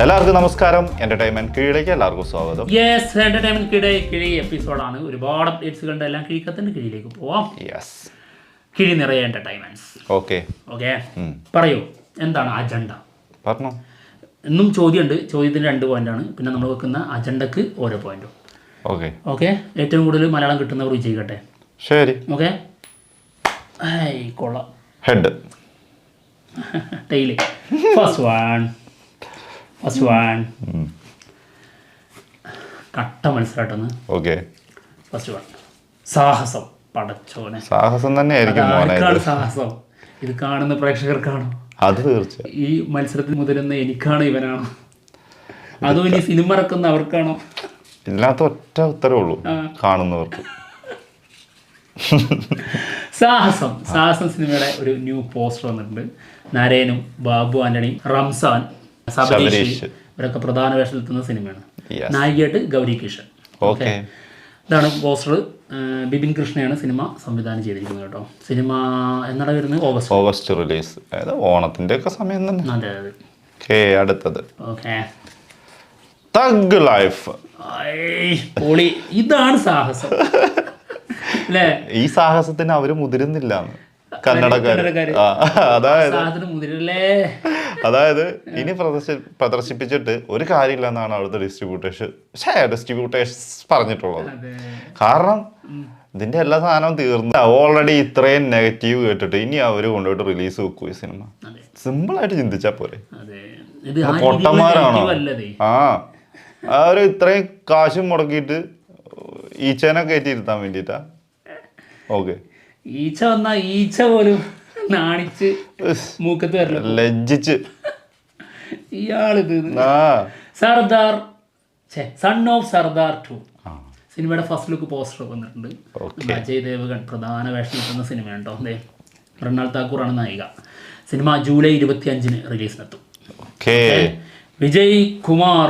എല്ലാവർക്കും നമസ്കാരം. എന്റർടൈൻമെന്റ് കീഴിലേക്ക് എല്ലാവർക്കും സ്വാഗതം. യെസ്, എന്റർടൈൻമെന്റ് കിഴി എപ്പിസോഡാണ്. ഒരുപാട് അപ്ഡേറ്റ്സുകളുടെ എല്ലാം കിഴിക്കത്തിന്റെ കീഴിലേക്ക് പോവാം. യെസ്, കിഴി നിറയെ എന്റർടൈൻമെന്റ്സ്. ഓക്കെ ഓക്കെ, പറയൂ എന്താണ് അജണ്ട? പറഞ്ഞോ. ഇന്നും ചോദ്യമുണ്ട്. ചോദ്യത്തിന് 2 പോയിന്റാണ്. പിന്നെ നമ്മൾ വെക്കുന്ന അജണ്ടക്ക് ഓരോ പോയിന്റും. ഓക്കെ ഓക്കെ, ഏറ്റവും കൂടുതൽ മലയാളം കിട്ടുന്നവർ വിജയിക്കട്ടെ. ശരി. ഓക്കെ, കൊള്ളാം. Head, tile. ഫസ്റ്റ് വൺ കട്ട മനസ്സിലാട്ടെന്ന്. ഓക്കെ, ഫസ്റ്റ് വൺ സാഹസം. പടച്ചോനെ, സാഹസം തന്നെ ആയിരിക്കും മോനെ. സാഹസം ഇത് കാണുന്ന പ്രേക്ഷകർക്കാണോ? അത് തീർച്ചയായും. ഈ മത്സരത്തിൽ മുതലുന്ന എനിക്കാണോ ഇവനാണോ? അതോ ഇനി സിനിമ ഇറക്കുന്ന അവർക്കാണോ? ഇല്ലാത്ത ഒറ്റ ഉത്തരവേ ഉള്ളൂ, കാണുന്നവർക്ക്. സാഹസം സിനിമയുടെ ഒരു ന്യൂ പോസ്റ്റർ വന്നിട്ടുണ്ട്. നരേനും ബാബു ആന്റണി, റംസാൻ, സബരീഷ് ഇവരൊക്കെ പ്രധാന വേഷത്തിലെത്തുന്ന സിനിമയാണ്. നായികയായിട്ട് ഗൗരി കിഷൻ. ഓക്കെ, ഇതാണ് പോസ്റ്റർ. ബിപിൻ കൃഷ്ണയാണ് സിനിമ സംവിധാനം ചെയ്തിരിക്കുന്നത് കേട്ടോ. സിനിമ എന്നാണ് വരുന്നത്? August release. അതായത് ഓണത്തിന്റെ ഒക്കെ സമയം തന്നെ. അതെ അതെ. ഓക്കെ, അടുത്തത് ഓക്കെ, തഗ് ലൈഫ്. പൊളി. ഇതാണ് സാഹസം അല്ലേ? ഈ സാഹസത്തിന് അവര് മുതിരുന്നില്ല കന്നഡക്കാര്. അതായത് ഇനി പ്രദർശിപ്പിച്ചിട്ട് ഒരു കാര്യമില്ല എന്നാണ് അവിടുത്തെ ഡിസ്ട്രിബ്യൂട്ടേഴ്സ് പറഞ്ഞിട്ടുള്ളത്. കാരണം ഇതിന്റെ എല്ലാ സാധനവും തീർന്നു. ഓൾറെഡി ഇത്രയും നെഗറ്റീവ് കേട്ടിട്ട് ഇനി അവര് കൊണ്ടുപോയിട്ട് റിലീസ് വെക്കും ഈ സിനിമ. സിമ്പിൾ ആയിട്ട് ചിന്തിച്ചാ പോരെ. പൊട്ടന്മാരാണോ? അവര് ഇത്രയും കാശും മുടക്കിയിട്ട് ഈച്ചേനെ കയറ്റി ഇരുത്താൻ വേണ്ടിട്ടാ. ഓക്കെ, ഈച്ച വന്ന ഈച്ച പോലും നാണിച്ച് മൂക്കത്ത് വരല, ലജ്ജിച്ച്. ഇയാളിത് സർദാർ സൺ ഓഫ് സർദാർ 2 സിനിമയുടെ ഫസ്റ്റ് ലുക്ക് പോസ്റ്റർ വന്നിട്ടുണ്ട്. അജയ് ദേവ്ഗൺ പ്രധാന വേഷം കിട്ടുന്ന സിനിമയാണ് കേട്ടോ. അതെ, മൃണാൾ താക്കൂറാണ് നായിക. Cinema July 25 റിലീസിനെത്തും. വിജയ് കുമാർ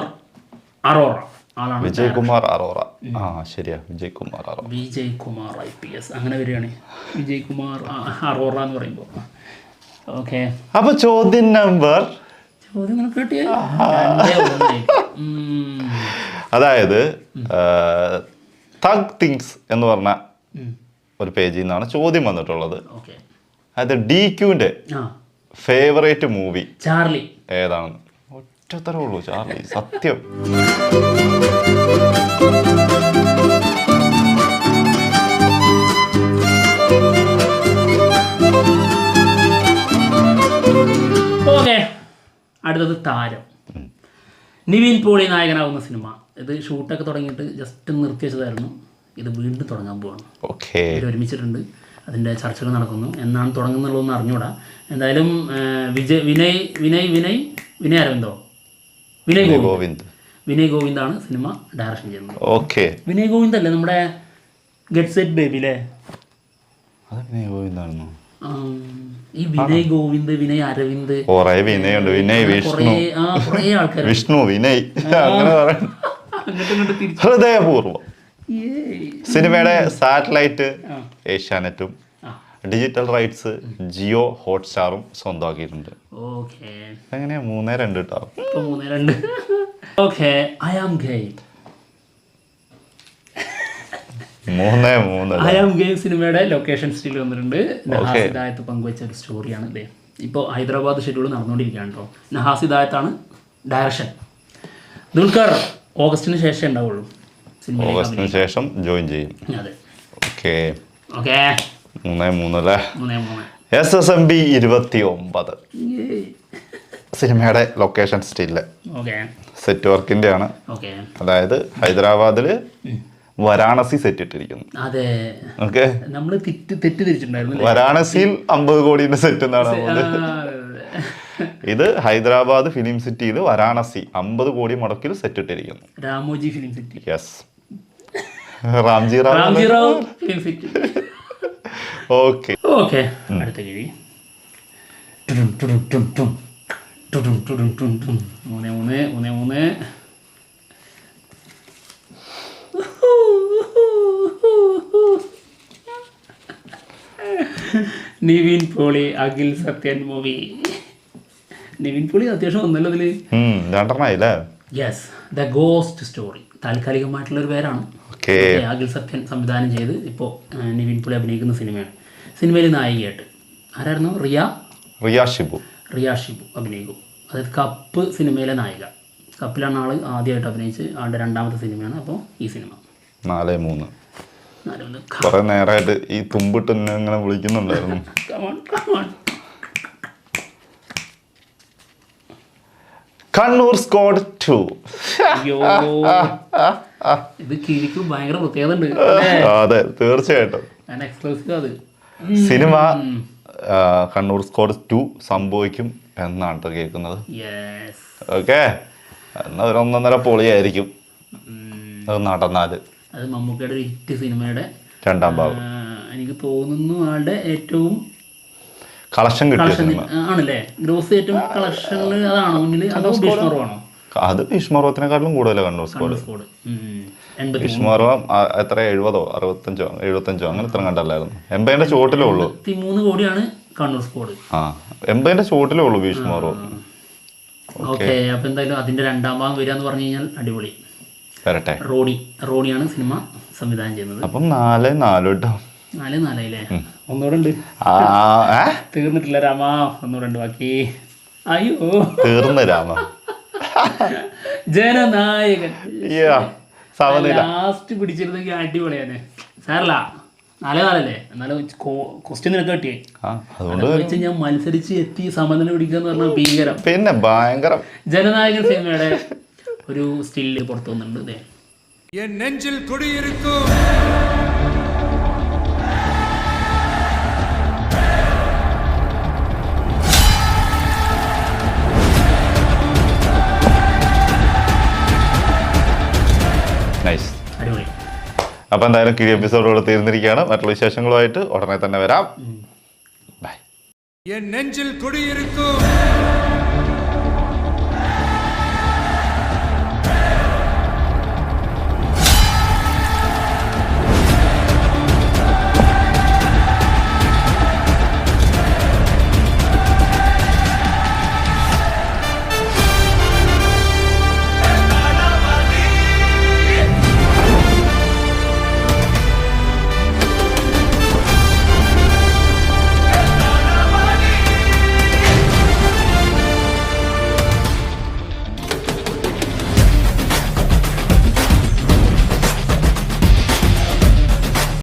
അറോറ ആളാണ്. വിജയ് കുമാർ അറോറ. ശരിയാ, വിജയ് കുമാർ IPS അങ്ങനെ വരികയാണ്. വിജയ് കുമാർ അറോറ എന്ന് പറയുമ്പോൾ. ഓക്കെ, അപ്പൊ ചോദ്യം കേട്ടിയ അതായത് തഗ് തിങ്സ് എന്ന് പറഞ്ഞ ഒരു പേജിൽ നിന്നാണ് ചോദ്യം വന്നിട്ടുള്ളത്. അതായത് DQന്റെ ഫേവറേറ്റ് മൂവി ചാർലി ഏതാണെന്ന്. ഒറ്റത്തരേ ഉള്ളൂ, ചാർലി. സത്യം. ഓക്കെ, അടുത്തത് താരം. നിവിൻ പോളി നായകനാവുന്ന സിനിമ. ഇത് ഷൂട്ടൊക്കെ തുടങ്ങിയിട്ട് ജസ്റ്റ് നിർത്തി വെച്ചതായിരുന്നു. ഇത് വീണ്ടും തുടങ്ങാൻ പോവാണ്. ഒരുമിച്ചിട്ടുണ്ട്. അതിൻ്റെ ചർച്ചകൾ നടക്കുന്നു. എന്നാണ് തുടങ്ങുന്നുള്ളതെന്ന് അറിഞ്ഞൂടാ. എന്തായാലും വിനയ് ഗോവിന്ദാണ് സിനിമ ഡയറക്ഷൻ ചെയ്യുന്നത്. ഓക്കെ, വിനയ് ഗോവിന്ദ് അല്ലേ നമ്മുടെ ഗെറ്റ് സെറ്റ് ബേബി അല്ലേ? വിനയ് ഗോവിന്ദാണോ? ഈ വിനയ് ഗോവിന്ദ്, വിനയ് അരവിന്ദ്, കുറേ ആൾക്കാർ, വിഷ്ണു, വിനയ്, ഹൃദയപൂർവ്വം. സിനിമയുടെ സാറ്റലൈറ്റ് ഏഷ്യാനെറ്റും ഡിജിറ്റൽ റൈറ്റ്സ് ജിയോ ഹോട്ട്സ്റ്റാറും സ്വന്തമാക്കിയിട്ടുണ്ട്. എങ്ങനെയാ 3-2 കേട്ടോ. 3-2. Okay, I am game. 3-3 I am game സിനിമയുടെ ലൊക്കേഷൻ സ്റ്റിൽ വന്നിട്ടുണ്ട്. നഹാസ് ഹിദായത്ത് പങ്കുവച്ച ഒരു സ്റ്റോറിയാണ് ഇത്. ഇപ്പോൾ ഹൈദരാബാദ് ഷെഡ്യൂൾ നടന്നുകൊണ്ടിരിക്കുകയാണ് കേട്ടോ. നഹാസ് ഹിദായത്താണ് ഡയറക്ഷൻ. ദുൽഖർ ഓഗസ്റ്റിന് ശേഷം ഉണ്ടാവുള്ളൂ. ഓഗസ്റ്റിന് ശേഷം ജോയിൻ ചെയ്യും. അതെ. ഓക്കെ, 3-3 അല്ലേ? SSMB 29 സിനിമയുടെ ലൊക്കേഷൻ സ്റ്റില് സെറ്റ് വർക്കിന്റെ ആണ്. അതായത് ഹൈദരാബാദില് വാരാണസി സെറ്റ് ഇട്ടിരിക്കുന്നു. അതെ, ഓക്കെ, നമ്മൾ തെറ്റിദ്ധരിച്ചിട്ടുണ്ടായിരുന്നു. വാരാണസിയിൽ 50 കോടിയുടെ സെറ്റ് എന്നാണ്. ഇത് ഹൈദരാബാദ് ഫിലിം സിറ്റിയിൽ വാരാണസി 50 കോടി മുടക്കിൽ സെറ്റ് ഇട്ടിരിക്കുന്നു. Ramoji film city. Yes, Ramji Rao film city. Okay, അടുത്ത കിഴി. 3-3 നിവിൻ പോളി അഖിൽ സത്യൻ മൂവി. നിവിൻ പോളി അത്യാവശ്യം ഒന്നല്ലോ ഇതില്. 2 യെസ്, ദ ഗോസ്റ്റ് സ്റ്റോറി താൽക്കാലികമായിട്ടുള്ളൊരു പേരാണ്. അഖിൽ സത്യൻ സംവിധാനം ചെയ്ത് ഇപ്പോൾ നിവിൻ പോളി അഭിനയിക്കുന്ന സിനിമയാണ്. സിനിമയിൽ നായികയായിട്ട് ആരായിരുന്നു? റിയ ഷിബു അഭിനയിക്കും. അതായത് കപ്പ് സിനിമയിലെ നായിക. കപ്പിലാണ് ആൾ ആദ്യമായിട്ട് അഭിനയിച്ച് ആളുടെ 2ാമത്തെ സിനിമയാണ്. അപ്പോൾ ഈ സിനിമ 4-3 കുറെ നേരമായിട്ട് ഈ തുമ്പിട്ട് ഇങ്ങനെ വിളിക്കുന്നുണ്ടായിരുന്നു. കണ്ണൂർ സ്ക്വാഡ് 2. അയ്യോ, ഇത് കിഴിക്കും ഭയങ്കര പ്രത്യേകത ഉണ്ട്. അതെ, തീർച്ചയായിട്ടും എക്സ്ക്ലൂസീവ് അത്. സിനിമ കണ്ണൂർ സ്ക്വാഡ് 2 സംഭവിക്കും എന്നാണ് കേൾക്കുന്നത്. ഓക്കെ, എന്നാ ഒരു 1.5 പൊളിയായിരിക്കും അത് നടന്നാല്. അത് മമ്മൂക്കയുടെ ഒരു ഹിറ്റ് സിനിമയുടെ 2ാം ഭാഗം. എനിക്ക് തോന്നുന്നു ആളുടെ ഏറ്റവും കളക്ഷൻ കിട്ടിയ സിനിമ ആണല്ലേ. ഗ്രോസ് ഏറ്റവും കളക്ഷനിൽ അതാണോ മുന്നിൽ? അതോ ഭീഷ്മർവാണോ? അത് ഭീഷ്മർവത്തിനെക്കാട്ടിലും കൂടുതലാണ് കണ്ണൂർ സ്ക്വാഡ്. ഭീഷ്മർവം എത്ര 70 65 75 അങ്ങനെ ഇത്ര കണ്ടല്ലായിരുന്നു. 80ന്റെ ചോട്ടിലേ ഉള്ളൂ. 3 കോടിയാണ് കണ്ണൂർ സ്ക്വാഡ്. 80ന്റെ ചോട്ടിലേ ഉള്ളൂ ഭീഷ്മർവം. ഓക്കെ, അപ്പൊ എന്തായാലും അതിന്റെ 2ാം ഭാഗം വരിക എന്ന് പറഞ്ഞു കഴിഞ്ഞാൽ അടിപൊളി. വരട്ടെ. റോണിയാണ് സിനിമ സംവിധാനം ചെയ്യുന്നത്. അപ്പം 4-4 കേട്ടോ. 4-4 ഒന്നുകൂടെ ഉണ്ട്, തീർന്നിട്ടില്ല രാമാ. ഒന്നുകൂടെ ഉണ്ട് ബാക്കി. അയ്യോ, തീർന്ന് രാമ. ജനനായകൻ സമനില ലാസ്റ്റ് പിടിച്ചിരുന്നെങ്കിൽ അടിപൊളിയാണ്. സാറല്ല 4-4 എന്നാലും ക്വസ്റ്റ്യൻ നിനക്ക് കിട്ടിയേ. അതുകൊണ്ട് ഞാൻ മത്സരിച്ച് എത്തി സമനില പിടിക്കാന്ന് പറഞ്ഞാൽ ഭീകരം. പിന്നെ ഭയങ്കരം. ജനനായകൻ സിനിമയുടെ ഒരു സ്റ്റില്ല് പുറത്തു വന്നിട്ടുണ്ട്. അടിപൊളി. അപ്പൊ എന്തായാലും കിഴി എപ്പിസോഡോട് തീർന്നിരിക്കുകയാണ്. മറ്റുള്ള വിശേഷങ്ങളുമായിട്ട് ഉടനെ തന്നെ വരാം. ബൈ.